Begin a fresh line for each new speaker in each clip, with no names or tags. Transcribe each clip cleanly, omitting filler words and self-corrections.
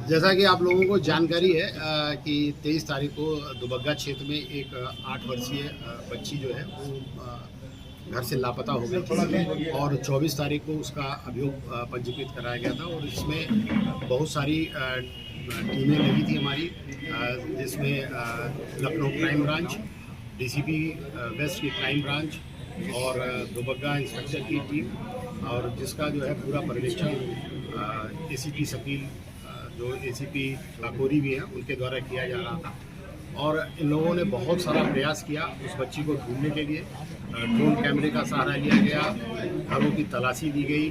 जैसा कि आप लोगों को जानकारी है कि 23 तारीख को दुबग्गा क्षेत्र में एक 8 वर्षीय बच्ची जो है वो घर से लापता हो गई थी और 24 तारीख को उसका अभियोग पंजीकृत कराया गया था। और इसमें बहुत सारी टीमें लगी थी हमारी, जिसमें Lucknow crime branch, DCP waste की क्राइम ब्रांच और दुबग्गा इंस्पेक्टर की टीम, और जिसका जो है पूरा पर्यवेक्षण एसीपी शकील, जो एसीपी काकोरी भी हैं, उनके द्वारा किया जा रहा था। और इन लोगों ने बहुत सारा प्रयास किया उस बच्ची को ढूंढने के लिए। ड्रोन कैमरे का सहारा लिया गया, घरों की तलाशी दी गई,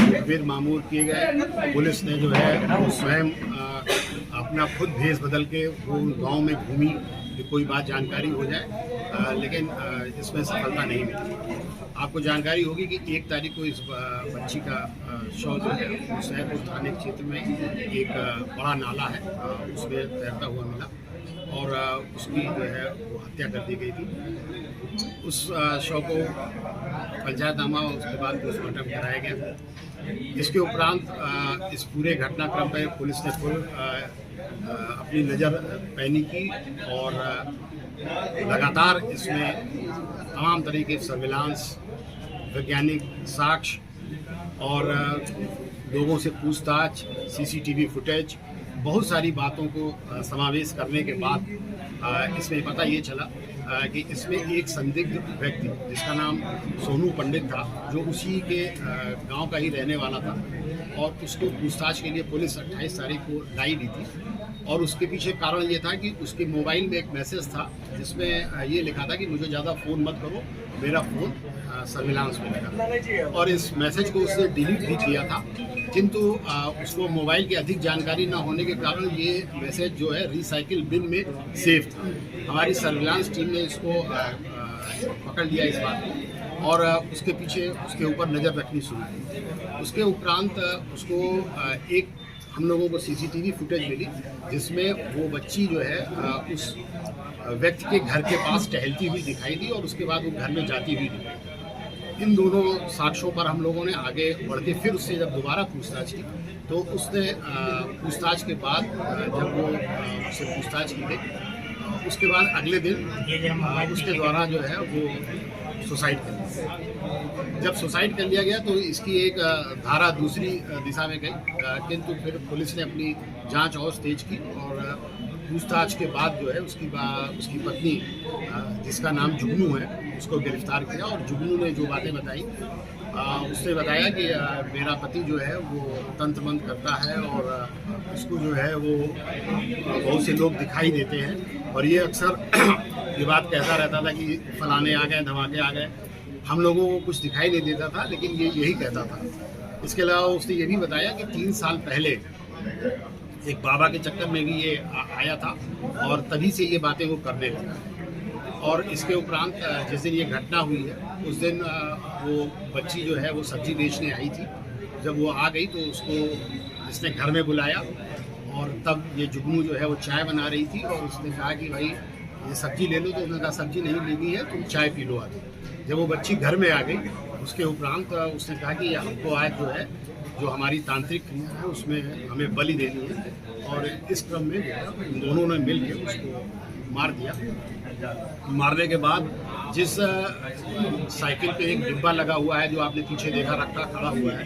मुखबिर मामूर किए गए। पुलिस ने जो है वो स्वयं अपना खुद भेष बदल के वो गांव में घूमी कि कोई बात जानकारी हो जाए, लेकिन इसमें सफलता नहीं मिली। आपको जानकारी होगी कि 1 तारीख को इस बच्ची का शव जो है सैदपुर थाने क्षेत्र में एक बड़ा नाला है उसमें तैरता हुआ मिला और उसकी जो है वो हत्या कर दी गई थी। उस शव को पंचायतनामा उसके बाद पोस्टमार्टम कराया गया। इसके उपरांत इस पूरे घटनाक्रम पर पुलिस ने अपनी नज़र पैनी की और लगातार इसमें तमाम तरीके के सर्विलांस, वैज्ञानिक साक्ष्य और लोगों से पूछताछ, सीसीटीवी फुटेज, बहुत सारी बातों को समावेश करने के बाद इसमें पता ये चला कि इसमें एक संदिग्ध व्यक्ति जिसका नाम सोनू पंडित था, जो उसी के गांव का ही रहने वाला था, और उसको पूछताछ के लिए पुलिस 28 तारीख को लाई दी थी। और उसके पीछे कारण ये था कि उसके मोबाइल में एक मैसेज था जिसमें ये लिखा था कि मुझे ज़्यादा फ़ोन मत करो, मेरा फ़ोन सर्विलांस में लगा। और इस मैसेज को उसने डिलीट भी किया था, किंतु उसको मोबाइल की अधिक जानकारी न होने के कारण ये मैसेज जो है रिसाइकिल बिन में सेव था। हमारी सर्विलांस टीम ने इसको पकड़ लिया इस बात को और उसके पीछे उसके ऊपर नज़र रखनी शुरू की। उसके उपरांत उसको एक हम लोगों को सीसीटीवी फुटेज मिली जिसमें वो बच्ची जो है उस व्यक्ति के घर के पास टहलती हुई दिखाई दी और उसके बाद वो घर में जाती हुई दिखाई। इन दोनों साक्ष्यों पर हम लोगों ने आगे बढ़ के फिर उससे जब दोबारा पूछताछ की तो उसने पूछताछ के बाद जब वो उससे पूछताछ की गई, उसके बाद अगले दिन उसके द्वारा जो है वो सुसाइड कर लिया। जब सुसाइड कर लिया गया तो इसकी एक धारा दूसरी दिशा में गई, किंतु फिर पुलिस ने अपनी जांच और तेज की और पूछताछ के बाद जो है उसकी पत्नी, जिसका नाम जुगनू है, उसको गिरफ्तार किया। और जुगनू ने जो बातें बताई, उसने बताया कि मेरा पति जो है वो तंत्र मंत्र करता है और उसको जो है वो बहुत से लोग दिखाई देते हैं और ये अक्सर ये बात कहता रहता था कि फलाने आ गए, धमाके आ गए। हम लोगों को कुछ दिखाई नहीं देता था, लेकिन ये यही कहता था। इसके अलावा उसने ये भी बताया कि 3 साल पहले एक बाबा के चक्कर में भी ये आया था और तभी से ये बातें वो करने लगा। और इसके उपरांत जिस दिन ये घटना हुई है उस दिन वो बच्ची जो है वो सब्जी बेचने आई थी। जब वो आ गई तो उसको इसने घर में बुलाया और तब ये जुगनू जो है वो चाय बना रही थी और उसने कहा कि भाई ये सब्जी ले लो, तो उसने कहा सब्जी नहीं लेनी है, तुम चाय पी लो आगे। जब वो बच्ची घर में आ गई उसके उपरांत उसने कहा कि हमको आज जो है जो हमारी तांत्रिक क्रिया है उसमें हमें बलि देनी है। और इस क्रम में जो है इन दोनों ने मिल के उसको मार दिया। मारने के बाद जिस साइकिल पे एक डिब्बा लगा हुआ है जो आपने पीछे देखा रखा खड़ा हुआ है,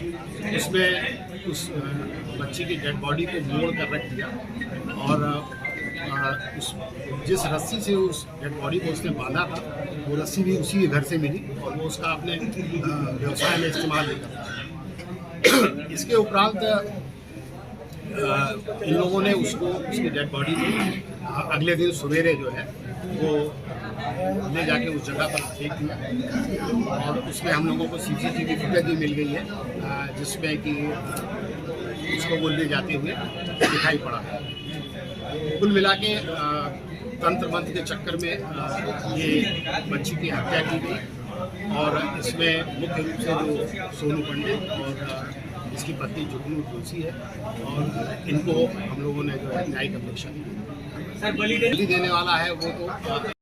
उसमें उस बच्ची की डेड बॉडी को मोड़ कर रख दिया और उस जिस रस्सी से उस डेड बॉडी को उसने बांधा था वो रस्सी भी उसी के घर से मिली और वो उसका अपने व्यवसाय में इस्तेमाल नहीं करता। इसके उपरांत इन लोगों ने उसकी डेड बॉडी को अगले दिन सवेरे जो है वो ले जाके उस जगह पर फेंक दिया और उसमें हम लोगों को सीसीटीवी फुटेज भी मिल गई है जिसमें कि उसको वो ले जाते हुए दिखाई पड़ा। कुल मिला के तंत्र मंत्र के चक्कर में ये बच्ची की हत्या की गई और इसमें मुख्य रूप से जो सोनू पंडित और इसकी पत्नी जुगनू तुलसी है और इनको हम लोगों ने जो है न्यायिक अपेक्षा दी। बलि देने वाला है वो तो